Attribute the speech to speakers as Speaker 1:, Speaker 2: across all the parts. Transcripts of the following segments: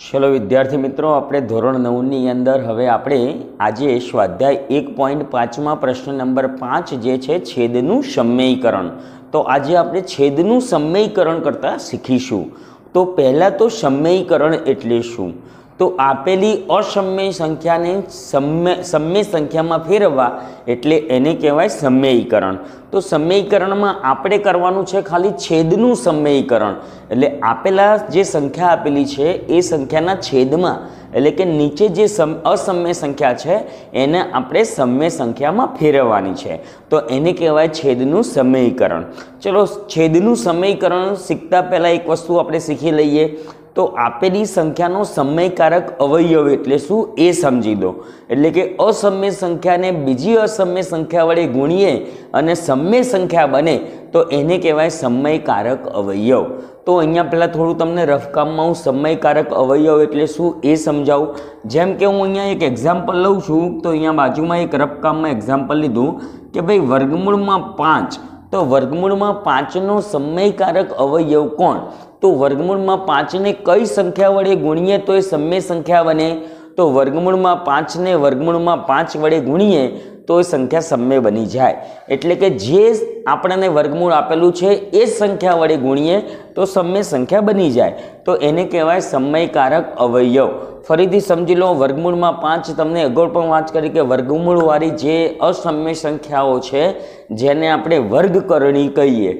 Speaker 1: चलो विद्यार्थी मित्रों, अपने धोरण 9 अंदर हवे आपणे आजे स्वाध्याय 1.5 में प्रश्न नंबर 5 जे छे छेदनु समयीकरण। तो आज आपणे छेदनु समयीकरण करता शीखीशुं। तो पहला तो समयीकरण एटले शुं? तो आपेली असम्य संख्या ने सम्य संख्या में फेरवा एटले एने कहेवाय समयीकरण। तो समयीकरण में आपणे करवानुं छे खाली छेदनु समयीकरण, एटले आपेला जे संख्या आपेली छे ए संख्याना छेदमां एटले के नीचे जे असम्य संख्या छे एने आपणे सम्य संख्या में फेरववानी छे। तो एने कहेवाय छेदनु समयीकरण। चलो छेदनु समयीकरण शीखता पहला एक वस्तु आपणे शीखी लईए। तो आपेली संख्यानो समयकारक अवयव एटले शुं ए समझी दो। एटले के असम्य संख्या ने बीजी असम्य संख्या वडे गुणीए अने सम्य संख्या बने तो एने कहेवाय समयकारक अवयव। तो अहींया पहला थोड़ुं तमने रफकाममां हूँ समयकारक अवयव एटले शुं ए समजावुं। जेम के हूँ अहींया एक एक्जाम्पल लઉં છું। तो अहींया बाजुमां एक रफकाममां एक्जाम्पल लीधुं के भाई वर्गमूळमां 5। तो वर्गमूळमां 5 नो समयकारक अवयव कोण? तो वर्गमूळमां 5 ने कई संख्या वडे गुणीए तो ए सम्य संख्या बने? तो वर्गमूळमां 5 ने वर्गमूळमां 5 वडे गुणीए तो ए संख्या सम्य बनी जाए। एटले के जे आपणे वर्गमूळ आपेलुं छे ए संख्या वडे गुणीए तो सम्य संख्या बनी जाए। तो एने कहेवाय समयकारक अवयव। फरीथी समझी लो, वर्गमूळमां 5 तमने अगाऊ पण वात करी के वर्गमूळवाળી जे असम्य संख्याओ छे जेने आपणे वर्गकरणी कहीए।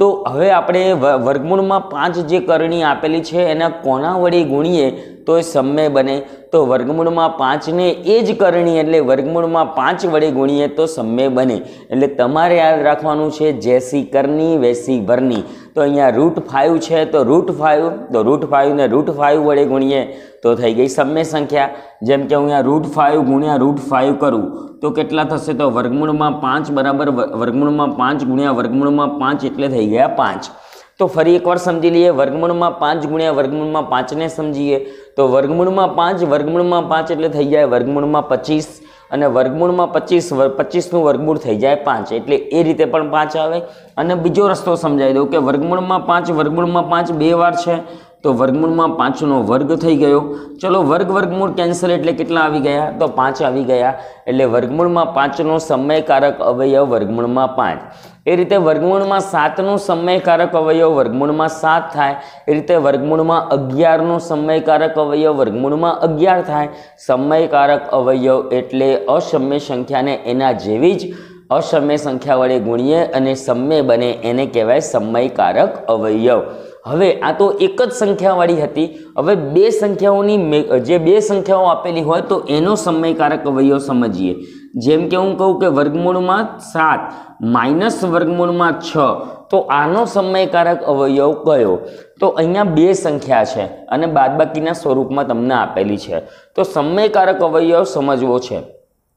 Speaker 1: तो हवे आपणे वर्गमूळमां 5 जे करणी आपेली छे एना कोना वडे गुणीए तो ए सम्य बने? तो वर्गमूळमां 5 ने ए ज करणी एटले वर्गमूळमां 5 वडे गुणीए तो सम्य बने। एटले तमारे याद राखवानुं छे जेसी करनी वेसी भरनी। तो अहींया √5 छे तो √5, तो √5 ने √5 वडे गुणीए तो थई गई सम्य संख्या। जेम के अहींया √5 गुण्या √5 करूँ तो केटला थशे? तो वर्गमूळमां 5 बराबर वर्गमूळमां 5 गुण्या वर्गमूळमां 5 एटले थई गया 5। तो फरी एक बार समझी लीए, वर्गमूळमां 5 गुण्या वर्गमूळमां 5 ने समझीए तो वर्गमूळमां 5 वर्गमूळमां 5 एटले थई जाए वर्गमूळमां 25 અને વર્ગમૂળમાં 25 નું વર્ગમૂળ થઈ જાય 5 એટલે એ રીતે પણ 5 આવે। અને બીજો રસ્તો સમજાવી દઉં કે વર્ગમૂળમાં 5 વર્ગમૂળમાં 5 બે વાર છે તો વર્ગમૂળમાં 5 નો વર્ગ થઈ ગયો। ચલો વર્ગ વર્ગમૂળ કેન્સલ એટલે કેટલા આવી ગયા? તો 5 આવી ગયા। એટલે વર્ગમૂળમાં 5 નો સમયકારક અવયવ વર્ગમૂળમાં 5। એ રીતે વર્ગમૂળમાં 7 નો સમયકારક અવયવ વર્ગમૂળમાં 7 થાય। એ રીતે વર્ગમૂળમાં 11 નો સમયકારક અવયવ વર્ગમૂળમાં 11 થાય। સમયકારક અવયવ એટલે અસમ્ય સંખ્યાને એના જેવી જ असम्य संख्या वडे गुणीए अने सम्य बने एने कहेवाय समयकारक अवयव। हवे आ तो एक ज संख्या वाળી हती। हवे बे संख्याओनी जे बे संख्याओ आपेली होय तो एनो समयकारक अवयव समझीए। जेम के हूँ कहूँ के वर्गमूळमां 7 माइनस वर्गमूळमां 6 तो आनो समयकारक अवयव कयो? तो अहींया बे संख्या छे अने बादबाकीना स्वरूपमां तमने आपेली छे। तो समयकारक अवयव समजवो छे।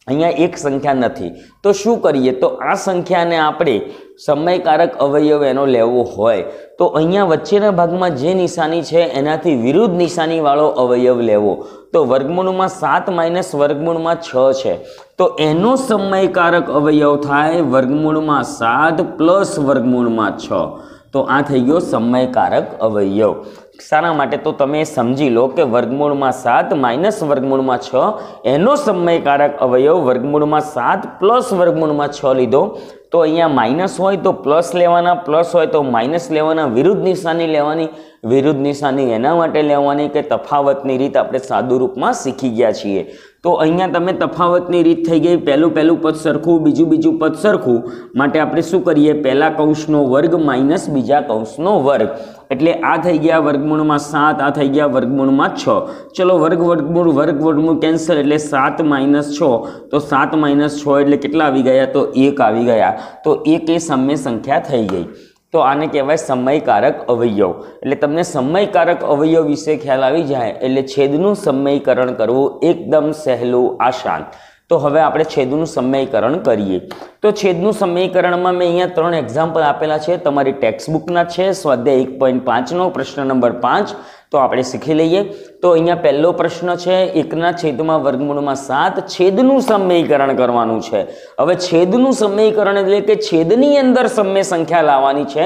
Speaker 1: अहींया एक संख्या नहीं तो शू करिए? तो आ संख्या ने आपणे समयकारक अवयव एनो लेवो होय तो अहींया वच्चेना भागमां जे निशानी छे एनाथी विरुद्ध निशानी वाळो अवयव लेवो। तो वर्गमूळमां 7 माइनस वर्गमूळमां 6 छे तो एनो समयकारक अवयव थाय वर्गमूळमां 7 प्लस वर्गमूळमां 6। तो आ थई गयो समयकारक अवयव। शाना माटे? तो तमे समझी लो कि वर्गमूळमां 7 माइनस वर्गमूळमां 6 एनो समयकारक अवयव वर्गमूळमां 7 प्लस वर्गमूळमां 6 लीधो। तो अहींया माइनस होय तो प्लस लेवाना, प्लस होय तो माइनस लेवाना, विरुद्ध निशानी लेवानी। विरुद्ध निशानी एना माटे लेवानी के तफावतनी रीत आपणे सादु रूपमां शीखी गया छीए। तो अहींया तमे तफावतनी रीत थई गई। पहेलुं पद सरखुं, बीजुं पद सरखुं माटे आपणे शुं करीए? पहेला कौंसनो वर्ग माइनस बीजा कौंसनो वर्ग एटले आ थई गया वर्गमूळमां 7, आ थई गया वर्गमूळमां 6। चलो वर्ग वर्गमूळ कैंसल एटले 7 माइनस 6 तो 7 माइनस 6 एटले केटला आवी गया? तो 1 आवी गया। तो 1 ए सम्य संख्या थई गई। तो आने कहेवाय समयकारक अवयव। एटले तमने समयकारक अवयव विषे ख्याल आवी जाए एटले छेदनुं समयीकरण करवुं एकदम सहेलुं आसान। तो हवे आपणे छेदनुं समयीकरण करीए। तो छेदनुं समयीकरणमां मैं अहींया 3 एक्जाम्पल आपेला छे, तमारी टेक्स्टबुकना छे। स्वाध्याय 1.5 नो प्रश्न नंबर 5 तो आपणे शीखी लईए। तो अहींया पहेलो प्रश्न छे 1/7 छेदनुं समयीकरण करवानुं छे। हवे छेदनुं समयीकरण एटले के छेदनी अंदर सम्य संख्या लाववानी छे।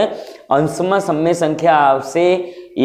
Speaker 1: अंशमां सम्य संख्या आवशे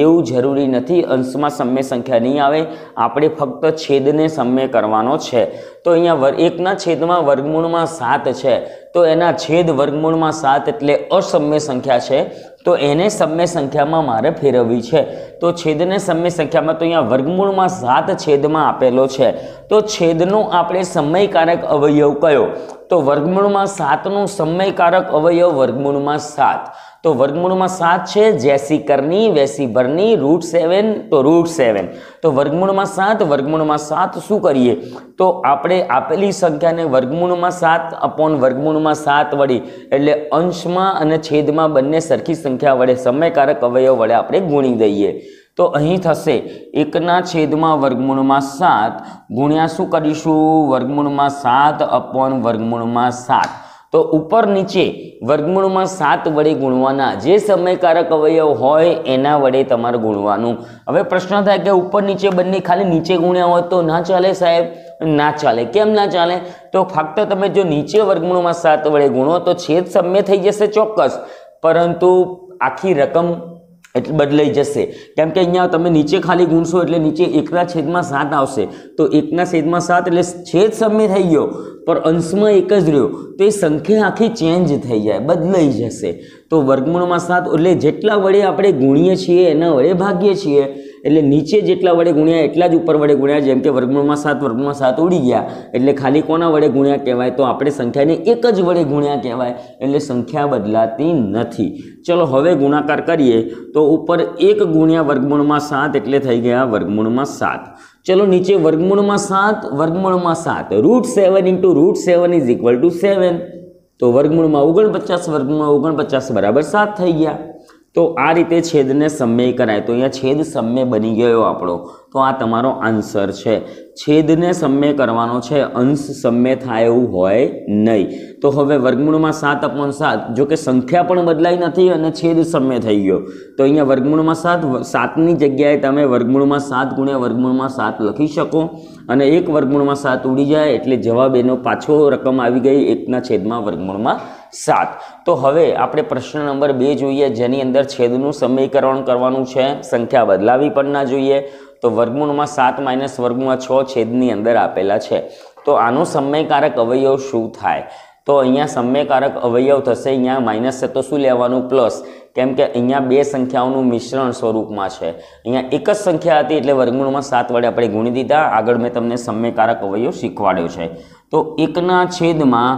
Speaker 1: એવું જરૂરી નથી, અંશમાં સમય સંખ્યા નહીં આવે, આપણે ફક્ત છેદને સમય કરવાનો છે. તો અહીંયા 1 છેદમાં વર્ગમૂળમાં 7 છે, તો એના છેદ વર્ગમૂળમાં 7 એટલે અસમ્ય સંખ્યા છે, તો એને સમય સંખ્યામાં મારે ફેરવવી છે. તો છેદને સમય સંખ્યામાં, તો અહીંયા વર્ગમૂળમાં 7 છેદમાં આપેલો છે, તો છેદનો આપણે સમયકારક અવયવ કયો? તો વર્ગમૂળમાં 7નો સમયકારક અવયવ વર્ગમૂળમાં 7. તો વર્ગમૂળમાં 7 છે, જેસી કરની વેસી ભરની, √7 તો √7. તો વર્ગમૂળમાં 7 વર્ગમૂળમાં 7 શું કરીએ? તો આપણે આપેલી સંખ્યાને વર્ગમૂળમાં 7 અપોન વર્ગમૂળમાં 7 વડે, એટલે અંશમાં અને છેદમાં બંને સરખી સંખ્યા વડે સમયકારક અવયવ વડે આપણે ગુણી દઈએ. તો અહીં થશે 1 છેદમાં વર્ગમૂળમાં 7 ગુણ્યા શું કરીશું? વર્ગમૂળમાં 7 અપોન વર્ગમૂળમાં 7. તો ઉપર નીચે વર્ગમૂળમાં 7 વડે ગુણવાના, જે સમયકારક અવયવ હોય એના વડે તમારે ગુણવાનું. હવે પ્રશ્ન થાય કે ઉપર નીચે બંને ખાલી નીચે ગુણ્યા હોય તો ના ચાલે સાહેબ? ના ચાલે. કેમ ના ચાલે? તો ફક્ત તમે જો નીચે વર્ગમૂળમાં 7 વડે ગુણો તો છેદ સમય થઈ જશે ચોક્કસ, પરંતુ આખી રકમ એટલે બદલાઈ જશે. કેમ કે અહીંયા તમે નીચે ખાલી ગુણશો એટલે નીચે 1 છેદમાં 7 આવશે, તો 1 છેદમાં 7 એટલે છેદ સમય થઈ ગયો, पर अंशમાં एक ज રહ્યો તો એ સંખ્યા આખી ચેન્જ થઈ જાય, બદલાઈ જશે. તો વર્ગમૂળમાં 7 એટલે જેટલા વડે આપણે ગુણીએ છીએ એના વડે ભાગીએ છીએ, એટલે નીચે જેટલા વડે ગુણ્યા એટલા જ ઉપર વડે ગુણ્યા. જેમ કે વર્ગમૂળમાં 7 ઉડી ગયા એટલે ખાલી કોના વડે ગુણ્યા કહેવાય? તો આપણે સંખ્યાને એક જ વડે ગુણ્યા કહેવાય, એટલે સંખ્યા બદલાતી નથી. ચલો હવે ગુણાકાર કરીએ તો ઉપર 1 ગુણ્યા વર્ગમૂળમાં 7 એટલે થઈ ગયા વર્ગમૂળમાં 7. चलो नीचे वर्गमूळમાં 7 वर्गमूळમાં 7 √7 × √7 = 7. तो वर्गमूळમાં 49 वर्गमूळમાં 49 बराबर 7 થઈ ગયા. तो आ रीते छेदने समय कराय. तो अहींया छेद समय बनी गयो आपणो. तो आ तमारो आंसर छे. छेदने समय करवानो छे, अंश समय थाय एवुं होय नहीं. तो हवे वर्गमूळમાં 7/7 जो कि संख्या पण बदलाई नथी अने छेद समय थई गयो. तो अहींया वर्गमूळમાં 7 ની જગ્યાએ તમે વર્ગમૂળમાં 7 ગુણ્યા વર્ગમૂળમાં 7 લખી શકો અને 1 વર્ગમૂળમાં 7 ઉડી જાય એટલે જવાબ એનો પાછો રકમ આવી ગઈ 1/7 7. तो हवे आपणे प्रश्न नंबर 2 जोईए, जेनी अंदर छेदनुं समीकरण करवानुं छे, संख्या बदलावी पण ना जोईए. तो वर्गमूळમાં 7 - वर्गमूळમાં 6 छेदनी अंदर आपेला छे. तो आनो समयकारक अवयव शुं थाय? तो अहींया समयकारक अवयव थशे, अहींया माइनस छे तो शुं लेवानुं? प्लस. केम के अहींया बे संख्याओनुं मिश्रण स्वरूपमां छे. अहींया एक ज संख्या हती એટલે વર્ગમૂળમાં 7 વડે આપણે ગુણી દીધા. આગળ મેં તમને સમયકારક અવયવ શીખવાડ્યો છે. तो 1/7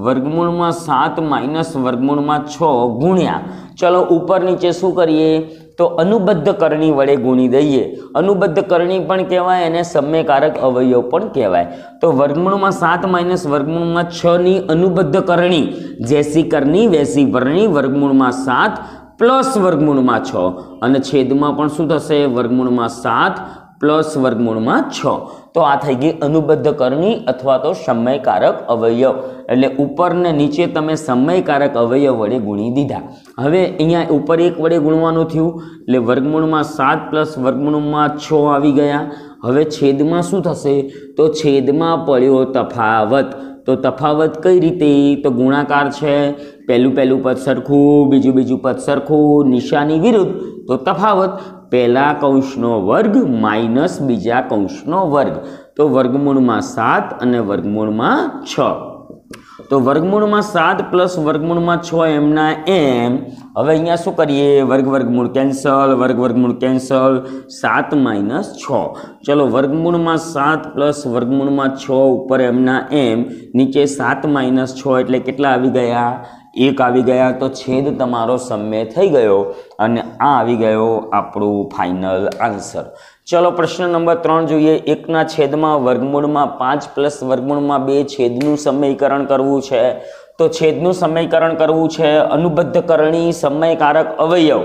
Speaker 1: वर्गमूळમાં 7 - वर्गमूळમાં 6 गुण्या, चलो ऊपर नीचे शू करिए? तो अनुबद्ध करणी वडे गुणी दईए. अनुबद्ध करणी पण कहेवाय अने समयकारक अवयव पण कहेवाय. तो वर्गमूळમાં 7 - वर्गमूळમાં 6 नी अनुबद्ध करणी जेसी करणी वेसी भरणी वर्गमूळમાં 7 प्लस वर्गमूळમાં 6 अने छेदमां पण शुं थशे? वर्गमूळમાં 7 प्लस वर्गमूळમાં 6. तो आ थई गई अनुबद्ध करणी अथवा तो समयकारक अवयव. એટલે ઉપર ને નીચે તમે સમયકારક અવયવ વડે ગુણી દીધા. હવે અહીંયા ઉપર 1 વડે ગુણવાનું થયું એટલે વર્ગમૂળમાં 7 પ્લસ વર્ગમૂળમાં 6 આવી ગયા. હવે છેદમાં શું થશે? તો છેદમાં પડ્યો તફાવત. તો તફાવત કઈ રીતે? તો ગુણાકાર છે, પહેલું પદ સરખું, બીજું પદ સરખું, નિશાની વિરુદ્ધ. તો તફાવત પહેલા કૌંસનો વર્ગ માઇનસ બીજા કૌંસનો વર્ગ. તો વર્ગમૂળમાં 7 અને વર્ગમૂળમાં 6. तो वर्गमूळમાં 7 प्लस वर्गमूळમાં 6 एमना एम. હવે અહીંયા શું કરીએ? વર્ગમૂળ કેન્સલ, વર્ગમૂળ કેન્સલ, 7 - 6. ચલો વર્ગમૂળમાં 7 પ્લસ વર્ગમૂળમાં 6 ઉપર એમના એમ, નીચે 7 - 6 એટલે કેટલા આવી ગયા? 1 આવી ગયા. તો છેદ તમારો સમય થઈ ગયો અને આ આવી ગયો આપણું ફાઇનલ આન્સર. चलो प्रश्न नंबर 3 જોઈએ. 1/7 वर्गमूळમાં 5 प्लस वर्गमूळમાં 2 छेदનું समीकरण करवू छे. तो छेदનું समीकरण करवू छे, अनुबद्ध करणी समयकारक अवयव.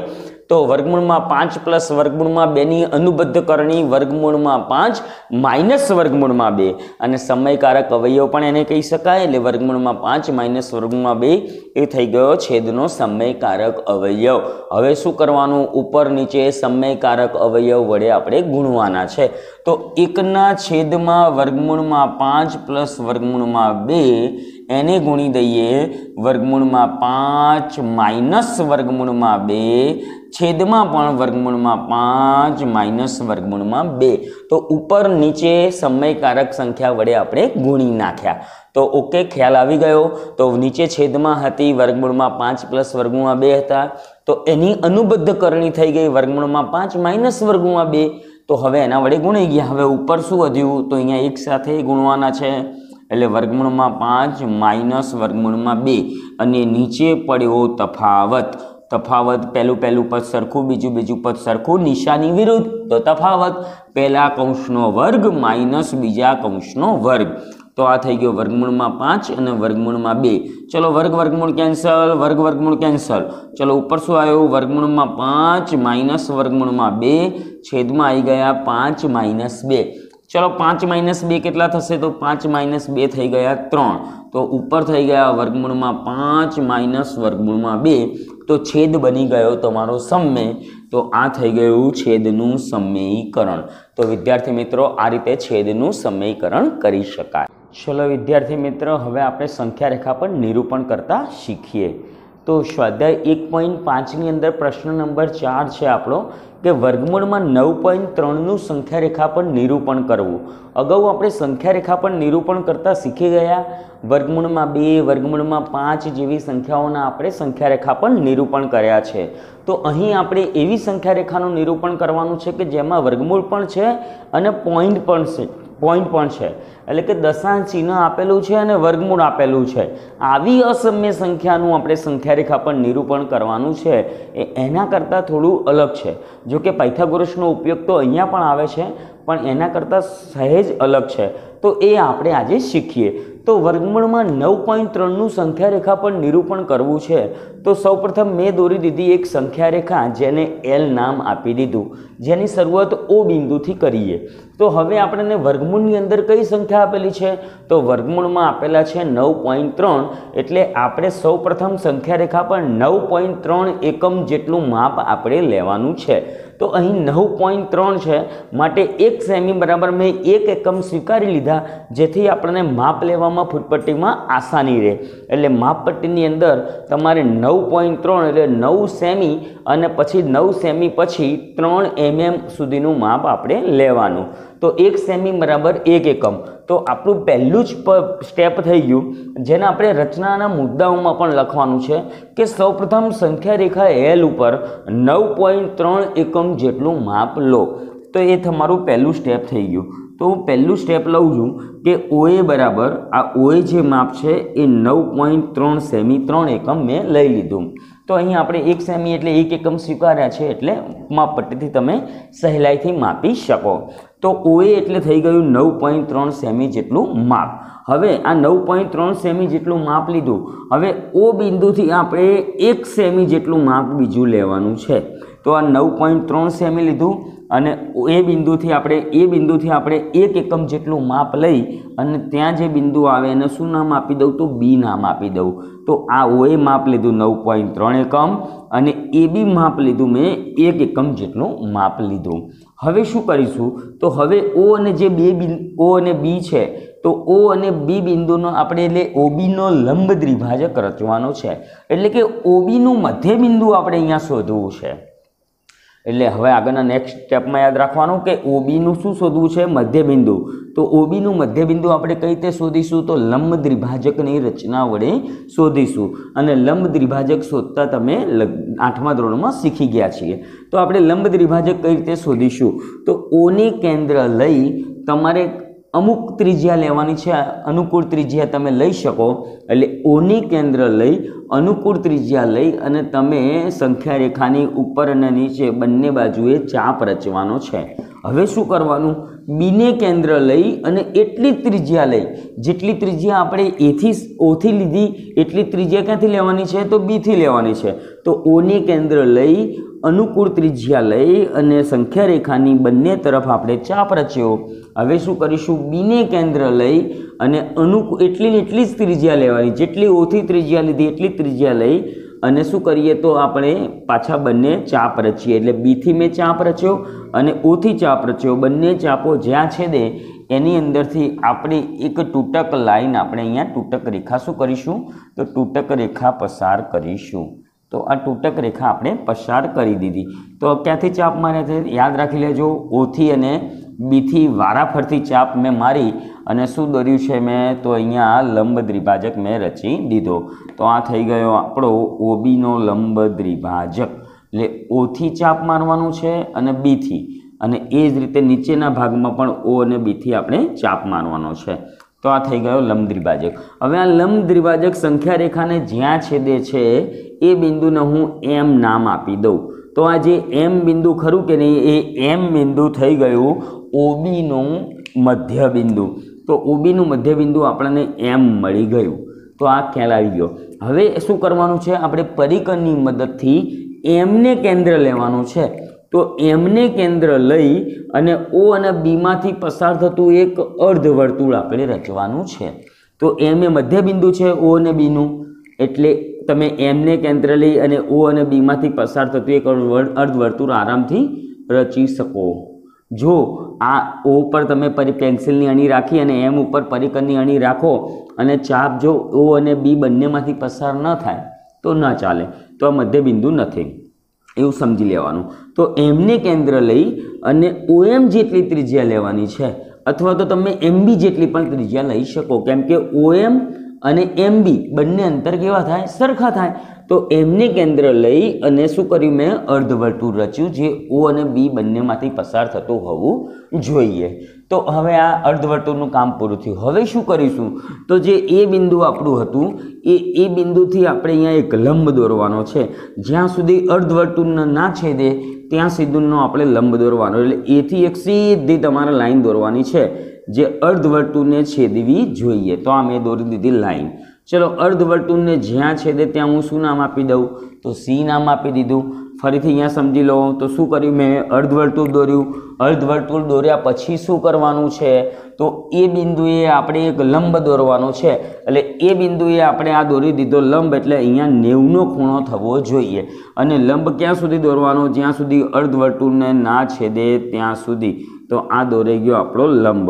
Speaker 1: तो वर्गमूळમાં 5 प्लस वर्गमूळમાં 2 ની अनुबद्ध करणी वर्गमूळમાં 5 माइनस वर्गमूळમાં 2 અને સમયકારક અવયવ પણ એને કહી શકાય. એટલે વર્ગમૂળમાં 5 માઇનસ વર્ગમૂળમાં 2 એ થઈ ગયો છેદનો સમયકારક અવયવ. હવે શું કરવાનું? ઉપર નીચે સમયકારક અવયવ વડે આપણે ગુણવાના છે. તો 1/7 વર્ગમૂળમાં 5 પ્લસ વર્ગમૂળમાં 2 એને ગુણી દઈએ વર્ગમૂળમાં 5 માઇનસ વર્ગમૂળમાં 2 છેદમાં પણ વર્ગમૂળમાં 5 માઇનસ વર્ગમૂળમાં 2. તો ઉપર નીચે સમયકારક સંખ્યા વડે આપણે ગુણી નાખ્યા. તો ઓકે, ખ્યાલ આવી ગયો. તો નીચે છેદમાં હતી વર્ગમૂળમાં 5 પ્લસ વર્ગમૂળમાં 2 હતા, તો એની અનુબદ્ધ કરણી થઈ ગઈ વર્ગમૂળમાં 5 માઇનસ વર્ગમૂળમાં 2. તો હવે એના વડે ગુણાઈ ગયા. હવે ઉપર શું વધ્યું? તો અહીંયા એક સાથે ગુણવાના છે, એટલે વર્ગમૂળમાં 5 માઇનસ વર્ગમૂળમાં 2 અને નીચે પડ્યો તફાવત. તફાવત પહેલું પદ સરખું, બીજું પદ સરખું, નિશાની વિરુદ્ધ, તો તફાવત પહેલા કૌંસનો વર્ગ માઇનસ બીજા કૌંસનો વર્ગ. તો આ થઈ ગયો વર્ગમૂળમાં 5 અને વર્ગમૂળમાં 2. ચલો વર્ગમૂળ કેન્સલ, વર્ગમૂળ કેન્સલ. ચલો ઉપર શું આવ્યું? વર્ગમૂળમાં 5 માઇનસ વર્ગમૂળમાં 2 છેદમાં આવી ગયા 5 માઇનસ 2. ચલો 5 માઇનસ 2 કેટલા થશે? તો 5 માઇનસ 2 થઈ ગયા 3. તો ઉપર થઈ ગયા વર્ગમૂળમાં 5 માઇનસ વર્ગમૂળમાં 2. તો છેદ બની ગયો તમારો સમમેય. તો આ થઈ ગયું છેદનું સમમેયીકરણ. તો વિદ્યાર્થી મિત્રો, આ રીતે છેદનું સમમેયીકરણ કરી શકાય. ચલો વિદ્યાર્થી મિત્રો, હવે આપણે સંખ્યા રેખા પર નિરૂપણ કરતા શીખીએ. તો સ્વાધ્યાય 1.5ની અંદર પ્રશ્ન નંબર 4 છે આપણો, કે વર્ગમૂળમાં 9.3નું સંખ્યા રેખા પર નિરૂપણ કરવું. અગાઉ આપણે સંખ્યા રેખા પર નિરૂપણ કરતા શીખી ગયા. વર્ગમૂળમાં 2, વર્ગમૂળમાં 5 જેવી સંખ્યાઓના આપણે સંખ્યા રેખા પર નિરૂપણ કર્યા છે. તો અહીં આપણે એવી સંખ્યા રેખાનું નિરૂપણ કરવાનું છે કે જેમાં વર્ગમૂળ પણ છે અને પોઈન્ટ પણ છે. એટલે કે દશાંશ ચિહ્ન આપેલું છે અને વર્ગમૂળ આપેલું છે. આવી અસમ્ય સંખ્યાનું આપણે સંખ્યા રેખા પર નિરૂપણ કરવાનું છે. એના કરતાં થોડું અલગ છે. જો કે પાયથાગોરસનો ઉપયોગ તો અહીંયા પણ આવે છે, પણ એના કરતાં સહેજ અલગ છે. તો એ આપણે આજે શીખીએ. તો વર્ગમૂળમાં 9.3નું સંખ્યા રેખા પર નિરૂપણ કરવું છે. તો સૌપ્રથમ મેં દોરી દીધી એક સંખ્યા રેખા, જેને L નામ આપી દીધું, જેની શરૂઆત O બિંદુથી કરીએ. તો હવે આપણને વર્ગમૂળની અંદર કઈ સંખ્યા આપેલી છે? તો વર્ગમૂળમાં આપેલા છે 9.3. એટલે આપણે સૌપ્રથમ સંખ્યા રેખા પર 9.3 એકમ જેટલું માપ આપણે લેવાનું છે. તો અહીં 9.3 છે, માટે 1 સેમી બરાબર મેં 1 એકમ સ્વીકારી લીધા, જેથી આપણને માપ લેવામાં ફૂટપટ્ટીમાં આસાની રહે. એટલે માપપટ્ટીની અંદર તમારે 9.3 એટલે 9 સેમી અને પછી 9 સેમી પછી 3 mm સુધીનું માપ આપણે લેવાનું. તો 1 સેમી બરાબર 1 એકમ. તો આપણું પહેલું જ સ્ટેપ થઈ ગયું, જેને આપણે રચનાના મુદ્દાઓમાં પણ લખવાનું છે કે સૌપ્રથમ સંખ્યા રેખા L ઉપર 9.3 એકમ જેટલું માપ લો. તો એ તમારું પહેલું સ્ટેપ થઈ ગયું. તો હું પહેલું સ્ટેપ લઉં છું કે OA બરાબર આ OA જે માપ છે એ 9.3 સેમી 3 એકમ મેં લઈ લીધું. તો અહીં આપણે 1 સેમી એટલે 1 એકમ સ્વીકાર્યા છે, એટલે માપપટ્ટીથી તમે સહેલાઈથી માપી શકો. તો OA એટલે થઈ ગયું 9.3 સેમી જેટલું માપ. હવે આ 9.3 સેમી જેટલું માપ લીધું. હવે O બિંદુથી આપણે 1 સેમી જેટલું માપ બીજું લેવાનું છે. તો આ 9.3 સેમી લીધું અને એ બિંદુથી આપણે 1 એકમ જેટલું માપ લઈ અને ત્યાં જે બિંદુ આવે એને શું નામ આપી દઉં? તો B નામ આપી દઉં. તો આ OA માપ લીધું 9.3 એકમ અને AB માપ લીધું મેં 1 એકમ જેટલું માપ લીધું. હવે શું કરીશું? તો હવે O અને B છે, તો O અને B બિંદુનો આપણે એટલે OBનો લંબ દ્વિભાજક રચવાનો છે. એટલે કે OBનું મધ્ય બિંદુ આપણે અહીંયા શોધવું છે. એટલે હવે આગળના નેક્સ્ટ સ્ટેપમાં યાદ રાખવાનું કે OBનું શું શોધવું છે? મધ્ય બિંદુ. તો OBનું મધ્ય બિંદુ આપણે કઈ રીતે શોધીશું? તો લંબ દ્વિભાજકની રચના વડે શોધીશું. અને લંબ દ્વિભાજક શોધતા તમે 8મા ધોરણમાં શીખી ગયા છીએ. તો આપણે લંબ દ્વિભાજક કઈ રીતે શોધીશું? તો Oની કેન્દ્ર લઈ તમારે અમુક ત્રિજ્યા લેવાની છે, અનુકૂળ ત્રિજ્યા તમે લઈ શકો. એટલે Oની કેન્દ્ર લઈ અનુકૂળ ત્રિજ્યા લઈ અને તમે સંખ્યા રેખાની ઉપર અને નીચે બંને બાજુએ ચાપ રચવાનો છે. હવે શું કરવાનું? બીને કેન્દ્ર લઈ અને એટલી ત્રિજ્યા લઈ, જેટલી ત્રિજ્યા આપણે ઓથી લીધી એટલી ત્રિજ્યા ક્યાંથી લેવાની છે? તો બીથી લેવાની છે. તો ઓની કેન્દ્ર લઈ અનુકૂળ ત્રિજ્યા લઈ અને સંખ્યા રેખાની બંને તરફ આપણે ચાપ રચ્યો. હવે શું કરીશું? બીને કેન્દ્ર લઈ અને એટલી જ ત્રિજ્યા લેવાની, જેટલી ઓથી ત્રિજ્યા લીધી એટલી ત્રિજ્યા લઈ અને શું કરીએ? તો આપણે પાછા બંને ચાપ રચીએ. એટલે બીથી મેં ચાપ રચ્યો અને ઓથી ચાપ રચ્યો. બંને ચાપો જ્યાં છેદે એની અંદરથી આપણે એક તૂટક લાઈન, આપણે અહીંયા તૂટક રેખા શું કરીશું? તો તૂટક રેખા પસાર કરીશું. તો આ તૂટક રેખા આપણે પસાર કરી દીધી। તો ક્યાંથી ચાપ માર્યા છે યાદ રાખી લેજો, ઓથી અને બીથી વારાફરતી ચાપ મેં મારી અને શું દોર્યું છે મેં, તો અહીંયા લંબ દ્વિભાજક મેં રચી દીધો। તો આ થઈ ગયો આપણો ઓબીનો લંબ દ્વિભાજક। એટલે ઓથી ચાપ મારવાનું છે અને બીથી, અને એ જ રીતે નીચેના ભાગમાં પણ ઓ અને બીથી આપણે ચાપ મારવાનો છે। તો આ થઈ ગયો લંબ દ્વિભાજક। હવે આ લંબ દ્વિભાજક સંખ્યા રેખાને જ્યાં છેદે છે એ બિંદુને હું એમ નામ આપી દઉં। તો આ જે એમ બિંદુ ખરું કે નહીં, એ એમ બિંદુ થઈ ગયું ઓબીનું મધ્ય બિંદુ। તો ઓબીનું મધ્ય બિંદુ આપણને એમ મળી ગયું। તો આ ખ્યાલ આવી ગયો। હવે શું કરવાનું છે, આપણે પરિકરની મદદથી એમને કેન્દ્ર લેવાનું છે। તો એમને કેન્દ્ર લઈ અને ઓ અને બીમાંથી પસાર થતું એક અર્ધવર્તુળ આપણે રચવાનું છે। તો એમ એ મધ્ય બિંદુ છે ઓ અને બીનું, એટલે તમે એમને કેન્દ્ર લઈ અને ઓ અને બીમાંથી પસાર થતું એક અર્ધવર્તુળ આરામથી રચી શકો। જો આ ઓ પર તમે પેન્સિલની અણી રાખી અને એમ ઉપર પરિકરની અણી રાખો અને ચાપ જો ઓ અને બી બંનેમાંથી પસાર ન થાય તો ન ચાલે, તો આ મધ્ય બિંદુ નથી, એવું સમજી લેવાનું। તો એમને કેન્દ્ર લઈ અને ઓએમ જેટલી ત્રિજ્યા લેવાની છે, અથવા તો તમે એમબી જેટલી પણ ત્રિજ્યા લઈ શકો, કેમ કે ઓએમ અને એમબી બંને અંતર કેવા થાય, સરખા થાય। તો એમને કેન્દ્ર લઈ અને શું કર્યું મેં, અર્ધવર્તુળ રચ્યું જે ઓ અને બી બંનેમાંથી પસાર થતું હોવું જોઈએ। તો હવે આ અર્ધવર્તુળનું કામ પૂરું થયું। હવે શું કરીશું, તો જે એ બિંદુ આપણું હતું એ બિંદુથી આપણે અહીંયા એક લંબ દોરવાનો છે। જ્યાં સુધી અર્ધવર્તુળને ના છેદે ત્યાં સુધીનો આપણે લંબ દોરવાનો, એટલે એથી એક સીધી તમારે લાઈન દોરવાની છે જે અર્ધવર્તુળને છેદવી જોઈએ। તો આ મેં દોરી દીધી લાઈન। ચલો અર્ધવર્તુળને જ્યાં છેદે ત્યાં હું શું નામ આપી દઉં, તો સી નામ આપી દીધું। ફરીથી અહીંયા સમજી લો, તો શું કર્યું મેં, અર્ધવર્તુળ દોર્યું। અર્ધવર્તુળ દોર્યા પછી શું કરવાનું છે, તો એ બિંદુએ આપણે એક લંબ દોરવાનો છે, એટલે એ બિંદુએ આપણે આ દોરી દીધો લંબ, એટલે અહીંયા 90નો ખૂણો થવો જોઈએ। અને લંબ ક્યાં સુધી દોરવાનો, જ્યાં સુધી અર્ધવર્તુળને ના છેદે ત્યાં સુધી। તો આ દોરાઈ ગયો આપણો લંબ।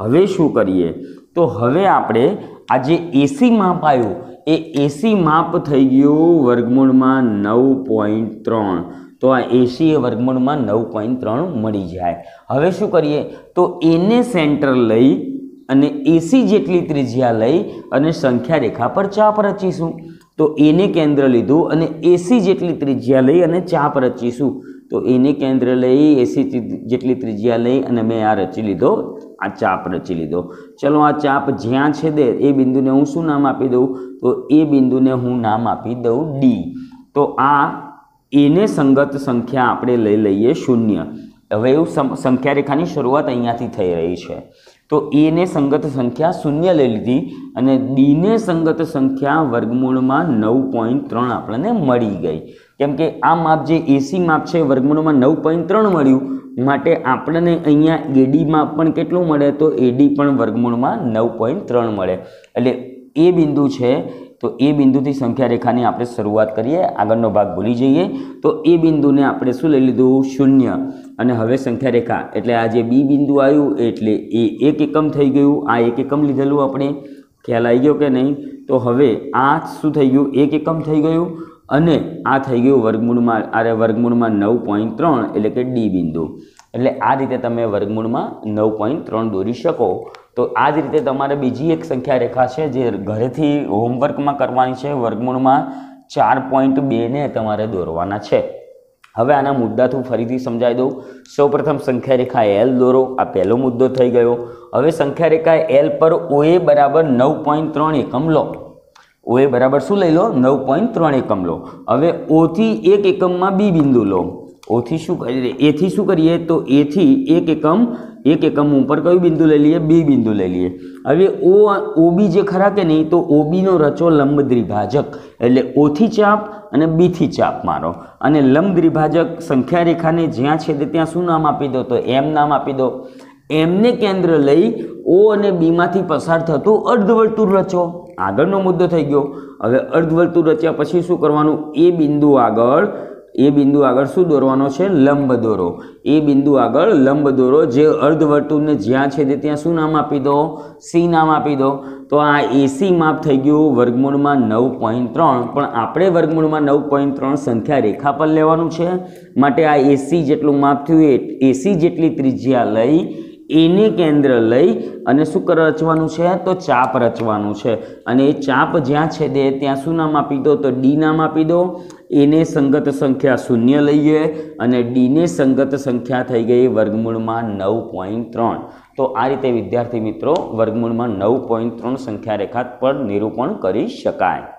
Speaker 1: હવે શું કરીએ, તો હવે આપણે આ જે એસી માપ આવ્યું એ એસી માપ થઈ ગયું વર્ગમૂળમાં 9.3। તો આ એસી એ વર્ગમૂળમાં 9.3 મળી જાય। હવે શું કરીએ, તો એને સેન્ટર લઈ અને એસી જેટલી ત્રિજ્યા લઈ અને સંખ્યા રેખા પર ચાપ રચીશું। તો એને કેન્દ્ર લીધું અને એસી જેટલી ત્રિજ્યા લઈ અને ચાપ રચીશું। તો એને કેન્દ્ર લઈ એસી જેટલી ત્રિજ્યા લઈ અને મેં આ રચી લીધો, આ ચાપ રચી લીધો। ચલો આ ચાપ જ્યાં છેદે એ બિંદુને હું શું નામ આપી દઉં, તો એ બિંદુને હું નામ આપી દઉં ડી। તો આ એને સંગત સંખ્યા આપણે લઈ લઈએ 0। હવે એવું સંખ્યા રેખાની શરૂઆત અહીંયાથી થઈ રહી છે। તો એને સંગત સંખ્યા 0 લઈ લીધી અને ડીને સંગત સંખ્યા વર્ગમૂળમાં 9.3 આપણને મળી ગઈ। કેમ કે આ માપ જે એસી માપ છે વર્ગમૂળમાં 9.3 મળ્યું, માટે આપણને અહીંયા એડી માપ પણ કેટલું મળે, તો એડી પણ વર્ગમૂળમાં 9.3 મળે। એટલે એ બિંદુ છે, તો એ બિંદુથી સંખ્યા રેખાની આપણે શરૂઆત કરીએ, આગળનો ભાગ ભૂલી જઈએ। તો એ બિંદુને આપણે શું લઈ લીધું, 0। અને હવે સંખ્યા રેખા એટલે આ જે બી બિંદુ આવ્યું એટલે એ 1 એકમ થઈ ગયું। આ 1 એકમ લીધેલું આપણે, ખ્યાલ આવી ગયો કે નહીં? તો હવે આ શું થઈ ગયું, 1 એકમ થઈ ગયું અને આ થઈ ગયું વર્ગમૂળમાં, વર્ગમૂળમાં 9.3 એટલે કે ડી બિંદુ। એટલે આ રીતે તમે વર્ગમૂળમાં 9.3 દોરી શકો। તો આ જ રીતે તમારે બીજી એક સંખ્યા રેખા છે જે ઘરેથી હોમવર્કમાં કરવાની છે, વર્ગમૂળમાં 4.2 ને તમારે દોરવાના છે। હવે આના મુદ્દાથી ફરીથી સમજાવી દઉં। સૌપ્રથમ સંખ્યા રેખા એલ દોરો, આ પહેલો મુદ્દો થઈ ગયો। હવે સંખ્યા રેખા એલ પર ઓએ બરાબર 9.3 એકમ લો। ઓએ બરાબર શું લઈ લો, 9.3 એકમ લો। હવે ઓથી 1 એકમમાં બી બિંદુ લો। ઓથી શું કરીએ, એથી શું કરીએ, તો એથી 1 એકમ ઉપર કયું બિંદુ લઈ લઈએ, બી બિંદુ લઈ લઈએ। હવે ઓબી જે ખરા કે નહીં, તો ઓબીનો રચો લંબ દ્વિભાજક, એટલે ઓથી ચાપ અને બીથી ચાપ મારો અને લંબ દ્વિભાજક સંખ્યા રેખાને જ્યાં છેદે ત્યાં શું નામ આપી દો, તો એમ નામ આપી દો। એમને કેન્દ્ર લઈ ઓ અને બીમાંથી પસાર થતું અર્ધવર્તુળ રચો। આગળનો મુદ્દો થઈ ગયો। હવે અર્ધવર્તુળ રચ્યા પછી શું કરવાનું, એ બિંદુ આગળ એ બિંદુ આગળ શું દોરવાનો છે? લંબ દોરો. એ બિંદુ આગળ લંબ દોરો. જે અર્ધવર્તુળને જ્યાં છેદે ત્યાં શું નામ આપી દો? સી નામ આપી દો. તો આ એસી માપ થઈ ગયું વર્ગમૂળમાં 9.3, પણ આપણે વર્ગમૂળમાં 9.3 સંખ્યા રેખા પર લેવાનું છે, માટે આ એસી જેટલું માપ થયું એ એસી જેટલી ત્રિજ્યા લઈ એને કેન્દ્ર લઈ અને શું રચવાનું છે? તો ચાપ રચવાનું છે. અને એ ચાપ જ્યાં છેદે ત્યાં શું નામ આપી દો? તો ડી નામ આપી દો. એને સંગત સંખ્યા 0 લઈએ અને ડીને સંગત સંખ્યા થઈ ગઈ વર્ગમૂળમાં 9.3. તો આ રીતે વિદ્યાર્થી મિત્રો વર્ગમૂળમાં 9.3 સંખ્યા રેખા પર નિરૂપણ કરી શકાય.